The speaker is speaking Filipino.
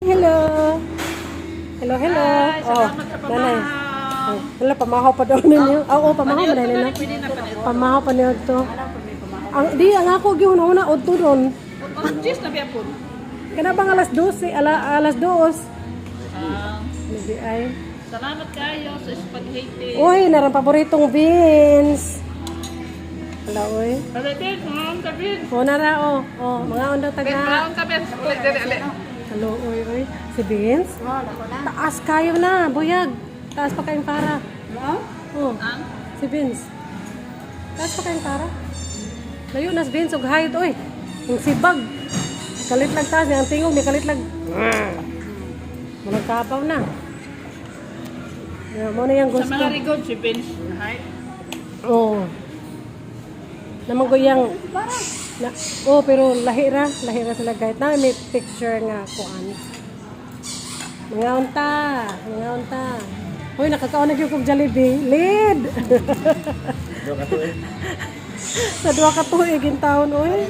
Hello. Hello, hello. Ay, salamat sa nanay. pamahaw. Wala, pamahaw pa daw ninyo. Oo, pamahaw pa ninyo. Pwede na pala. Pamahaw pa ninyo to. Ang ako gihuna-una udto ron. Cheese na biya po. Kana bang alas 12, alas 2. Hindi ay. Salamat kayo sa spaghetti. Uy, narang paboritong beans. Wala, uy. Palipin, mga kapin. O, nara, mga undaw taga. Mga kapin. Ulit, dali. Hello, uy. Si Beans? Taas kayo na, buyag. Taas pa kayong para. Oh, si Beans. Taas pa kayong para. Layo na si Beans, ug height, uy. Yung sibag. Kalitlag taas, yung tingog, may kalitlag. Walang kapaw na. Mo na yung Sa gusto. mga rigod, si Vince. Hi. Oo. Naman ko yung... pero lahira sila kahit na may picture nga kuan. Mga unta. Hoy, nakakaon yung kong Jollibee. Lead! Sa 2 ka tuig in taon, oy.